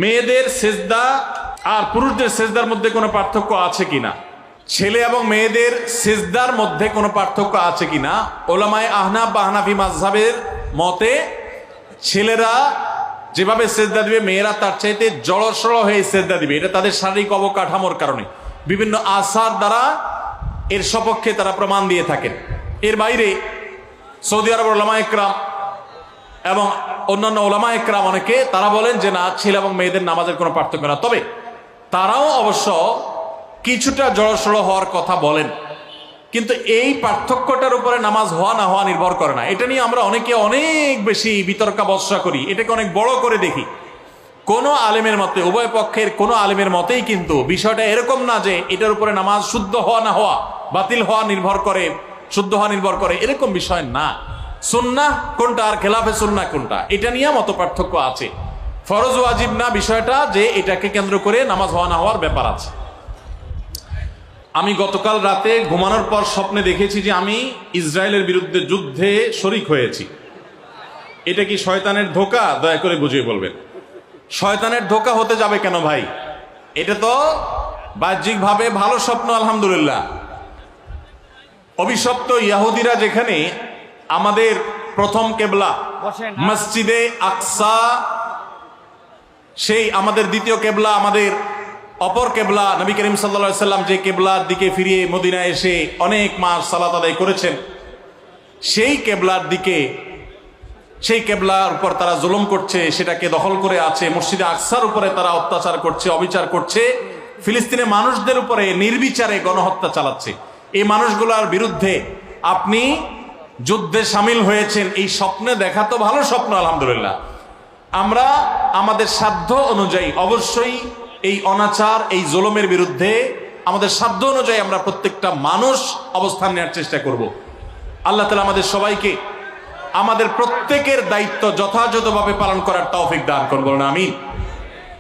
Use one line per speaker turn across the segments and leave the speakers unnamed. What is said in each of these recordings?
মেয়েদের সেজদা আর পুরুষদের সেজদার মধ্যে কোনো পার্থক্য আছে কিনা, ছেলে এবং মেয়েদের সেজদার মধ্যে কোনো পার্থক্য আছে কিনা, ওলামায়ে আহনাফ বা হানাফি মাযহাবের মতে ছেলেরা যেভাবে সেজদা দিবে মেয়েরা তার চাইতে জড়সড় হয়ে সেজদা দিবে। এটা তাদের শারীরিক অবকাঠামোর কারণে, বিভিন্ন আসার দ্বারা এর সপক্ষে তারা প্রমাণ দিয়ে থাকেন। এর বাইরে সৌদি আরবের ওলামায়ে কেরাম এবং অন্যান্য ওলামায়ে কেরাম অনেকে তারা বলেন যে না, ছেলে এবং মেয়েদের নামাজের কোনো পার্থক্য না। তবে তারাও অবশ্য কিছুটা জড়সড় হওয়ার কথা বলেন, কিন্তু এই পার্থক্যটার উপরে নামাজ হওয়া না হওয়া নির্ভর করে না। এটা নিয়ে আমরা অনেকে অনেক বেশি বিতর্কাবস্যা করি, এটাকে অনেক বড় করে দেখি। কোনো আলেমের মতে, উভয় পক্ষের কোনো আলেমের মতেই কিন্তু বিষয়টা এরকম না যে এটার উপরে নামাজ শুদ্ধ হওয়া না হওয়া, বাতিল হওয়া নির্ভর করে, শুদ্ধ হওয়া নির্ভর করে, এরকম বিষয় না। সুন্নাহ কোনটা আর খেলাফে সুন্নাহ কোনটা, এটা নিয়ে মত পার্থক্য আছে। ফরজ ওয়াজিব না বিষয়টা, যে এটাকে কেন্দ্র করে নামাজ হওয়া না হওয়ার ব্যাপার আছে। আমি গতকাল রাতে ঘুমানোর পর স্বপ্নে দেখেছি যে আমি ইসরায়েলের বিরুদ্ধে যুদ্ধে শরিক হয়েছি। এটা কি শয়তানের ধোঁকা? দয়া করে বুঝিয়ে বলবেন। শয়তানের ধোঁকা হতে যাবে কেন ভাই? এটা তো বাহ্যিকভাবে ভালো স্বপ্ন, আলহামদুলিল্লাহ। অভিশপ্ত ইহুদিরা যেখানে আমাদের প্রথম কেবলা মসজিদে আকসা, সেই আমাদের দ্বিতীয় কেবলা, আমাদের অপর কেবলা, নবী করিম সাল্লাল্লাহু আলাইহি সাল্লাম যে কেবলার দিকে ফিরিয়ে মদিনায় এসে অনেক মাস সালাত আদায় করেছেন, সেই কেবলার দিকে, সেই কেবলার উপর তারা জুলুম করছে, সেটাকে দখল করে আছে। মসজিদে আকসার উপরে তারা অত্যাচার করছে, অবিচার করছে, ফিলিস্তিনের মানুষদের উপরে নির্বিচারে গণহত্যা চালাচ্ছে। এই মানুষগুলোর বিরুদ্ধে আপনি যুদ্ধে সামিল হয়েছেন, এই স্বপ্নে দেখা তো ভালো স্বপ্ন, আলহামদুলিল্লাহ। আমরা আমাদের সাধ্য অনুযায়ী অবশ্যই এই অনাচার, এই জুলুমের বিরুদ্ধে আমাদের সাধ্য অনুযায়ী আমরা প্রত্যেকটা মানুষ অবস্থান নেওয়ার চেষ্টা করব। আল্লাহ তাআলা আমাদের সবাইকে আমাদের প্রত্যেকের দায়িত্ব যথাযথভাবে পালন করার তৌফিক দান করুন, বলুন আমিন।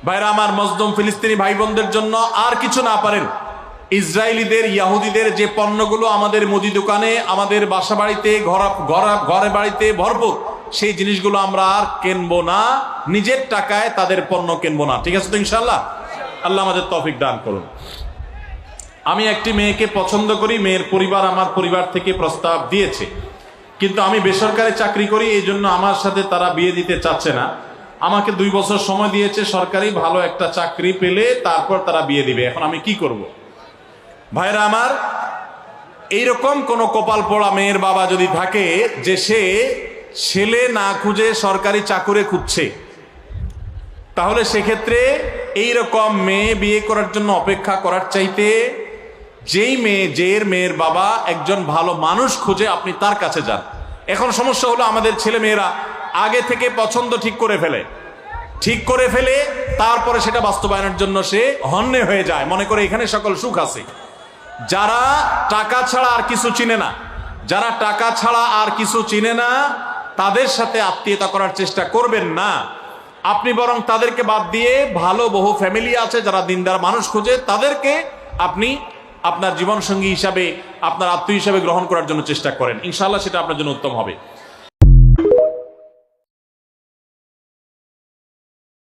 ভাইরা আমার, মজলুম ফিলিস্তিনি ভাই বোনদের জন্য আর কিছু না পারেন, ইসরায়েলিদের, ইহুদিদের যে পণ্যগুলো আমাদের মুদি দোকানে, আমাদের বাসা বাড়িতে, ঘরে বাড়িতে ভরপুর, সেই জিনিসগুলো আমরা আর কিনবো না, নিজের টাকায় তাদের পণ্য কিনবো না। ঠিক আছে তো ইনশাআল্লাহ? আল্লাহ আমাদের তৌফিক দান করুন। আমি একটি মেয়েকে পছন্দ করি, মেয়ের পরিবার আমার পরিবার থেকে প্রস্তাব দিয়েছে, কিন্তু আমি বেসরকারি চাকরি করি, এই জন্য আমার সাথে তারা বিয়ে দিতে চাচ্ছে না। আমাকে 2 বছর সময় দিয়েছে, সরকারি ভালো একটা চাকরি পেলে তারপর তারা বিয়ে দিবে। এখন আমি কি করব? ভাইরা আমার, এইরকম কোন কপাল পোড়া মেয়ের বাবা যদি থাকে যে সে ছেলে না খুঁজে সরকারি চাকুরে খুঁজছে, তাহলে সেক্ষেত্রে এইরকম মেয়ে বিয়ে করার জন্য অপেক্ষা করার চাইতে যেই মেয়ে, মেয়ের বাবা একজন ভালো মানুষ খুঁজে আপনি তার কাছে যান। এখন সমস্যা হলো আমাদের ছেলে মেয়েরা আগে থেকে পছন্দ ঠিক করে ফেলে তারপরে সেটা বাস্তবায়নের জন্য সে হন্যে হয়ে যায়, মনে করে এখানে সকল সুখ আছে। যারা টাকা ছাড়া আর কিছু চিনে না, তাদের সাথে আত্মীয়তা করার চেষ্টা করবেন না। আপনি বরং তাদেরকে বাদ দিয়ে ভালো বহু ফ্যামিলি আছে যারা দিনদার মানুষ খুঁজে, তাদেরকে আপনি আপনার জীবন সঙ্গী হিসাবে, আপনার আত্মীয় হিসাবে গ্রহণ করার জন্য চেষ্টা করেন। ইনশাআল্লাহ সেটা আপনার জন্য উত্তম হবে।